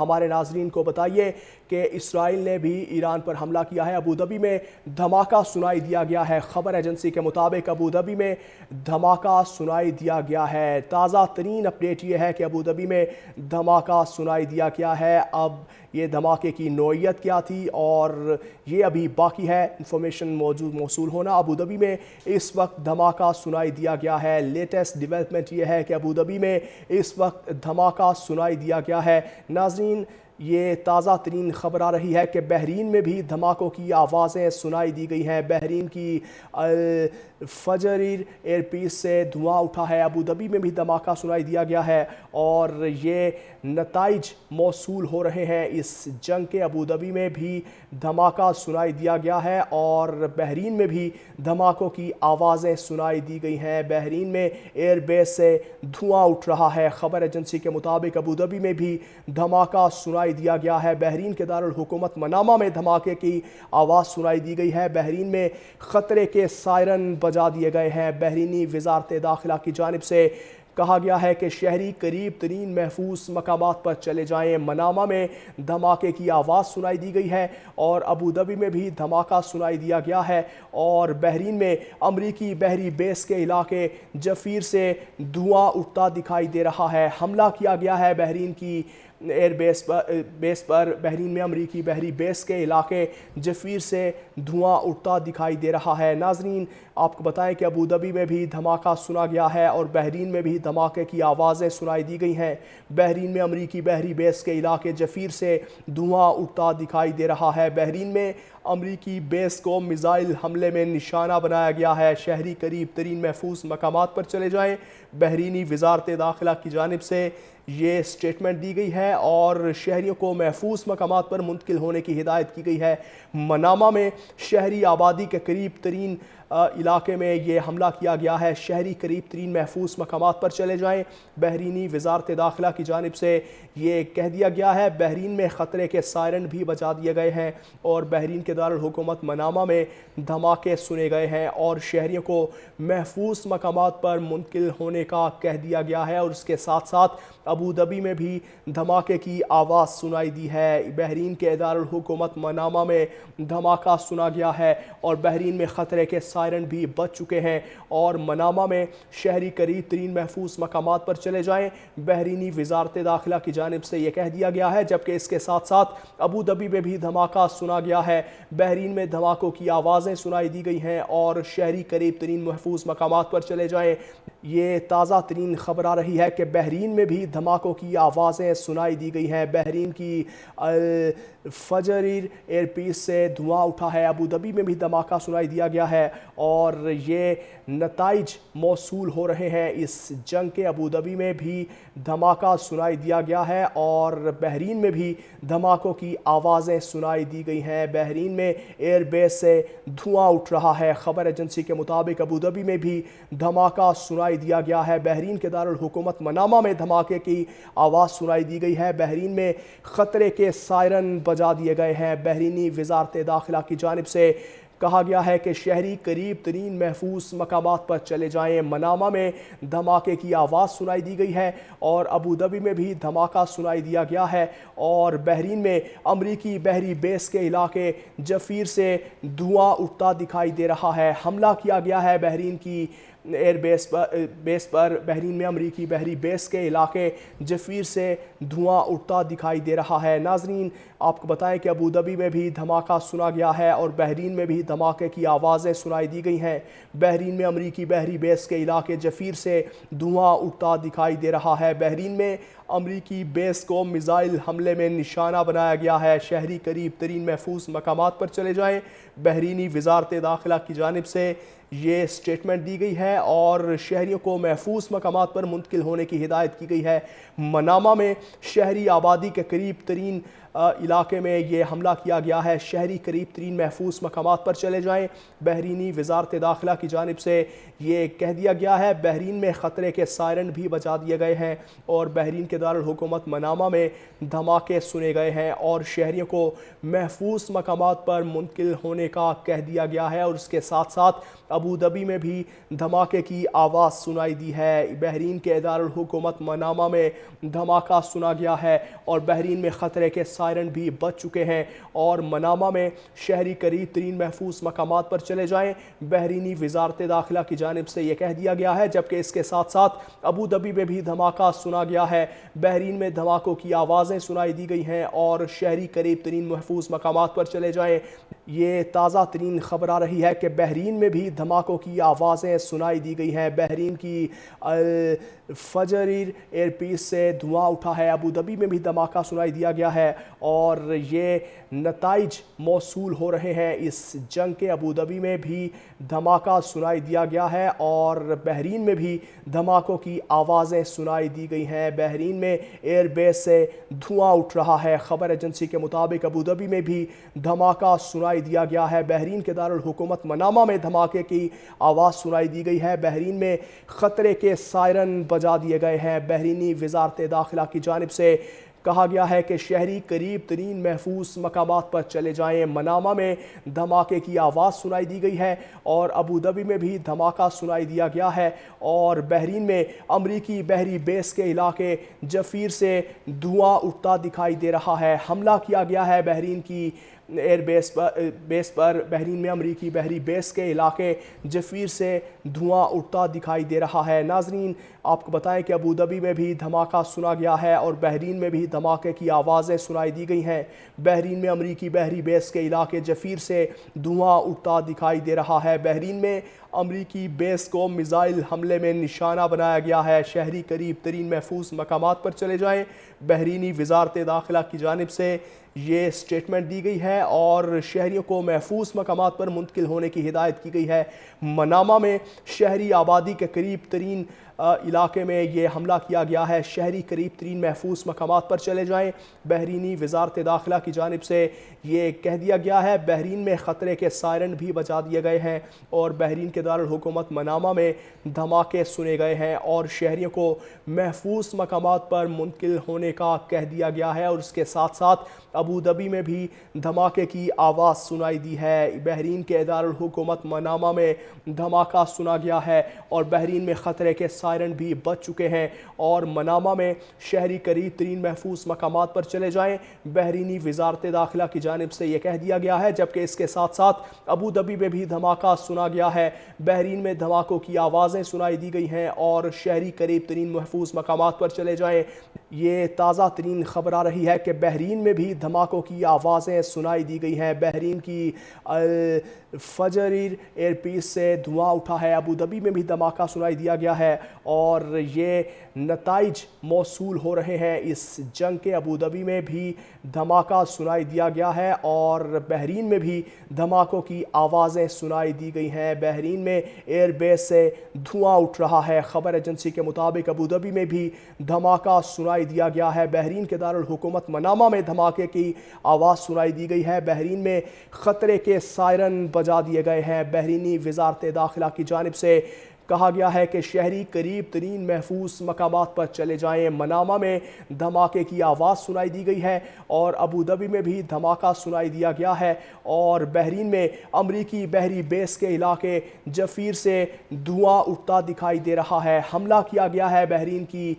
ہمارے ناظرین کو بتائیے کہ اسرائیل نے بھی ایران پر حملہ کیا ہے۔ ابوظہبی میں دھماکہ سنائی دیا گیا ہے۔ خبر ایجنسی کے مطابق ابوظہبی میں دھماکہ سنائی دیا گیا ہے۔ تازہ ترین اپڈیٹ یہ ہے کہ ابوظہبی میں دھماکہ سنائی دیا گیا ہے۔ اب یہ دھماکے کی نوعیت کیا تھی اور یہ ابھی باقی ہے انفارمیشن موصول ہونا۔ ابوظہبی میں اس وقت دھماکہ سنائی دیا گیا ہے۔ لیٹسٹ ڈیولپمنٹ یہ ہے کہ ابوظہبی میں اس وقت دھماکہ سنائی دیا گیا ہے۔ ناظرین، یہ تازہ ترین خبر آ رہی ہے کہ بحرین میں بھی دھماکوں کی آوازیں سنائی دی گئی ہیں۔ بحرین کی الفجر ایئر پیس سے دھواں اٹھا ہے۔ ابوظہبی میں بھی دھماکہ سنائی دیا گیا ہے اور یہ نتائج موصول ہو رہے ہیں اس جنگ کے۔ ابوظہبی میں بھی دھماکہ سنائی دیا گیا ہے اور بحرین میں بھی دھماکوں کی آوازیں سنائی دی گئی ہیں۔ بحرین میں ایئر بیس سے دھواں اٹھ رہا ہے۔ خبر ایجنسی کے مطابق ابوظہبی میں بھی دھماکہ سنائی دیا گیا ہے۔ بحرین کے دارالحکومت منامہ میں دھماکے کی آواز سنائی دی گئی ہے۔ بحرین میں خطرے کے سائرن بجا دیے گئے ہیں۔ بحرینی وزارت داخلہ کی جانب سے کہا گیا ہے کہ شہری قریب ترین محفوظ مقامات پر چلے جائیں۔ منامہ میں دھماکے کی آواز سنائی دی گئی ہے اور ابوظہبی میں بھی دھماکہ سنائی دیا گیا ہے اور بحرین میں امریکی بحری بیس کے علاقے جفیر سے دھواں اٹھتا دکھائی دے رہا ہے۔ حملہ کیا گیا ہے بحرین کی ایئر بیس پر۔ بحرین میں امریکی بحری بیس کے علاقے جفیر سے دھواں اٹھتا دکھائی دے رہا ہے۔ ناظرین، آپ کو بتائیں کہ ابوظہبی میں بھی دھماکہ سنا گیا ہے اور بحرین میں بھی دھماکے کی آوازیں سنائی دی گئی ہیں۔ بحرین میں امریکی بحری بیس کے علاقے جفیر سے دھواں اٹھتا دکھائی دے رہا ہے۔ بحرین میں امریکی بیس کو میزائل حملے میں نشانہ بنایا گیا ہے۔ شہری قریب ترین محفوظ مقامات پر چلے جائیں۔ بحرینی وزارت داخلہ کی جانب سے یہ سٹیٹمنٹ دی گئی ہے اور شہریوں کو محفوظ مقامات پر منتقل ہونے کی ہدایت کی گئی ہے۔ منامہ میں شہری آبادی کے قریب ترین علاقے میں یہ حملہ کیا گیا ہے۔ شہری قریب ترین محفوظ مقامات پر چلے جائیں۔ بحرینی وزارت داخلہ کی جانب سے یہ کہہ دیا گیا ہے۔ بحرین میں خطرے کے سائرن بھی بجا دیے گئے ہیں اور بحرین کے دارالحکومت منامہ میں دھماکے سنے گئے ہیں اور شہریوں کو محفوظ مقامات پر منتقل ہونے کا کہہ دیا گیا ہے اور اس کے ساتھ ساتھ ابوظہبی میں بھی دھماکے کی آواز سنائی دی ہے۔ بحرین کے دارالحکومت منامہ میں دھماکہ سنا گیا ہے اور بحرین میں خطرے کے سائرن بھی بج چکے ہیں اور منامہ میں شہری قریب ترین محفوظ مقامات پر چلے جائیں۔ بحرینی وزارت داخلہ کی جانب سے یہ کہہ دیا گیا ہے، جبکہ اس کے ساتھ ساتھ ابوظہبی میں بھی دھماکہ سنا گیا ہے۔ بحرین میں دھماکوں کی آوازیں سنائی دی گئی ہیں اور شہری قریب ترین محفوظ مقامات پر چلے جائیں۔ یہ تازہ ترین خبر آ رہی ہے کہ بحرین میں بھی دھماکوں کی آوازیں سنائی دی گئی ہیں۔ بحرین کی الفجر ایئر پیس سے دھواں اٹھا ہے۔ ابوظہبی میں بھی دھماکہ سنائی دیا گیا ہے اور یہ نتائج موصول ہو رہے ہیں اس جنگ کے۔ ابوظہبی میں بھی دھماکہ سنائی دیا گیا ہے اور بحرین میں بھی دھماکوں کی آوازیں سنائی دی گئی ہیں۔ بحرین میں ایئر بیس سے دھواں اٹھ رہا ہے۔ خبر ایجنسی کے مطابق ابوظہبی میں بھی دھماکہ سنائی دیا گیا ہے۔ بحرین کے دارالحکومت منامہ میں دھماکے کی آواز سنائی دی گئی ہے۔ بحرین میں خطرے کے سائرن بجا دیے گئے ہیں۔ بحرینی وزارت داخلہ کی جانب سے کہا گیا ہے کہ شہری قریب ترین محفوظ مقامات پر چلے جائیں۔ منامہ میں دھماکے کی آواز سنائی دی گئی ہے اور ابوظہبی میں بھی دھماکہ سنائی دیا گیا ہے اور بحرین میں امریکی بحری بیس کے علاقے جفیر سے دھواں اٹھتا دکھائی دے رہا ہے۔ حملہ کیا گیا ہے بحرین کی ایئر بیس پر۔ بحرین میں امریکی بحری بیس کے علاقے جفیر سے دھواں اٹھتا دکھائی دے رہا ہے۔ ناظرین، آپ کو بتائیں کہ ابوظہبی میں بھی دھماکہ سنا گیا ہے اور بحرین میں بھی دھماکے کی آوازیں سنائی دی گئی ہیں۔ بحرین میں امریکی بحری بیس کے علاقے جفیر سے دھواں اٹھتا دکھائی دے رہا ہے۔ بحرین میں امریکی بیس کو میزائل حملے میں نشانہ بنایا گیا ہے۔ شہری قریب ترین محفوظ مقامات پر چلے جائیں۔ بحرینی وزارت داخلہ کی جانب سے یہ سٹیٹمنٹ دی گئی ہے اور شہریوں کو محفوظ مقامات پر منتقل ہونے کی ہدایت کی گئی ہے۔ منامہ میں شہری آبادی کے قریب ترین علاقے میں یہ حملہ کیا گیا ہے، شہری قریب ترین محفوظ مقامات پر چلے جائیں۔ بحرینی وزارت داخلہ کی جانب سے یہ کہہ دیا گیا ہے۔ بحرین میں خطرے کے سائرن بھی بجا دیے گئے ہیں اور بحرین کے دارالحکومت منامہ میں دھماکے سنے گئے ہیں اور شہریوں کو محفوظ مقامات پر منتقل ہونے کا کہہ دیا گیا ہے، اور اس کے ساتھ ساتھ ابوظہبی میں بھی دھماکے کی آواز سنائی دی ہے۔ بحرین کے دارالحکومت منامہ میں دھماکہ سنا گیا ہے اور بحرین میں خطرے کے سائرن بھی بج چکے ہیں اور منامہ میں شہری قریب ترین محفوظ مقامات پر چلے جائیں۔ بحرینی وزارت داخلہ کی جانب سے یہ کہہ دیا گیا ہے، جبکہ اس کے ساتھ ساتھ ابوظہبی میں بھی دھماکہ سنا گیا ہے۔ بحرین میں دھماکوں کی آوازیں سنائی دی گئی ہیں اور شہری قریب ترین محفوظ مقامات پر چلے جائیں۔ یہ تازہ ترین خبر آ رہی ہے کہ بحرین میں بھی دھماکوں کی آوازیں سنائی دی گئی ہیں۔ بحرین کی الفجر ایئر پیس سے دھواں اٹھا ہے۔ ابوظہبی میں بھی دھماکہ سنائی دیا گیا ہے اور یہ نتائج موصول ہو رہے ہیں اس جنگ کے۔ ابوظہبی میں بھی دھماکہ سنائی دیا گیا ہے اور بحرین میں بھی دھماکوں کی آوازیں سنائی دی گئی ہیں۔ بحرین میں ایئر بیس سے دھواں اٹھ رہا ہے۔ خبر ایجنسی کے مطابق ابوظہبی میں بھی دھماکہ سنائی دیا گیا ہے۔ بحرین کے دارالحکومت منامہ میں دھماکے کی آواز سنائی دی گئی ہے۔ بحرین میں خطرے کے سائرن بجا دیے گئے ہیں۔ بحرینی وزارت داخلہ کی جانب سے کہا گیا ہے کہ شہری قریب ترین محفوظ مقامات پر چلے جائیں۔ منامہ میں دھماکے کی آواز سنائی دی گئی ہے اور ابوظہبی میں بھی دھماکہ سنائی دیا گیا ہے اور بحرین میں امریکی بحری بیس کے علاقے جفیر سے دھواں اٹھتا دکھائی دے رہا ہے۔ حملہ کیا گیا ہے بحرین کی ایئر بیس پر۔ بحرین میں امریکی بحری بیس کے علاقے جفیر سے دھواں اٹھتا دکھائی دے رہا ہے۔ ناظرین، آپ کو بتائیں کہ ابوظہبی میں بھی دھماکہ سنا گیا ہے اور بحرین میں بھی دھماکے کی آوازیں سنائی دی گئی ہیں۔ بحرین میں امریکی بحری بیس کے علاقے جفیر سے دھواں اٹھتا دکھائی دے رہا ہے۔ بحرین میں امریکی بیس کو میزائل حملے میں نشانہ بنایا گیا ہے۔ شہری قریب ترین محفوظ مقامات پر چلے جائیں۔ بحرینی وزارت داخلہ کی جانب سے یہ سٹیٹمنٹ دی گئی ہے اور شہریوں کو محفوظ مقامات پر منتقل ہونے کی ہدایت کی گئی ہے۔ منامہ میں شہری آبادی کے قریب ترین علاقے میں یہ حملہ کیا گیا ہے۔ شہری قریب ترین محفوظ مقامات پر چلے جائیں۔ بحرینی وزارت داخلہ کی جانب سے یہ کہہ دیا گیا ہے۔ بحرین میں خطرے کے سائرن بھی بجا دیے گئے ہیں اور بحرین کے دارالحکومت منامہ میں دھماکے سنے گئے ہیں اور شہریوں کو محفوظ مقامات پر منتقل ہونے کا کہہ دیا گیا ہے، اور اس کے ساتھ ساتھ ابوظہبی میں بھی دھماکے کی آواز سنائی دی ہے۔ بحرین کے دارالحکومت منامہ میں دھماکہ سنا گیا ہے اور بحرین میں خطرے کے سائرن بھی بج چکے ہیں اور منامہ میں شہری قریب ترین محفوظ مقامات پر چلے جائیں۔ بحرینی وزارت داخلہ کی جانب سے یہ کہہ دیا گیا ہے، جبکہ اس کے ساتھ ساتھ ابوظہبی میں بھی دھماکہ سنا گیا ہے۔ بحرین میں دھماکوں کی آوازیں سنائی دی گئی ہیں اور شہری قریب ترین محفوظ مقامات پر چلے جائیں۔ یہ تازہ ترین خبر آ رہی ہے کہ بحرین میں بھی دھماکوں کی آوازیں سنائی دی گئی ہیں۔ بحرین کی الفجر ایئر پیس سے دھواں اٹھا ہے۔ ابوظہبی میں بھی دھماکہ سنائی دیا گیا ہے اور یہ نتائج موصول ہو رہے ہیں اس جنگ کے۔ ابوظہبی میں بھی دھماکہ سنائی دیا گیا ہے اور بحرین میں بھی دھماکوں کی آوازیں سنائی دی گئی ہیں۔ بحرین میں ایئر بیس سے دھواں اٹھ رہا ہے۔ خبر ایجنسی کے مطابق ابوظہبی میں بھی دھماکہ سنائی دیا گیا ہے۔ بحرین کے دارالحکومت منامہ میں دھماکے کی آواز سنائی دی گئی ہے۔ بحرین میں خطرے کے سائرن بجا دیے گئے ہیں۔ بحرینی وزارت داخلہ کی جانب سے کہا گیا ہے کہ شہری قریب ترین محفوظ مقامات پر چلے جائیں۔ منامہ میں دھماکے کی آواز سنائی دی گئی ہے اور ابوظہبی میں بھی دھماکہ سنائی دیا گیا ہے اور بحرین میں امریکی بحری بیس کے علاقے جفیر سے دھواں اٹھتا دکھائی دے رہا ہے۔ حملہ کیا گیا ہے بحرین کی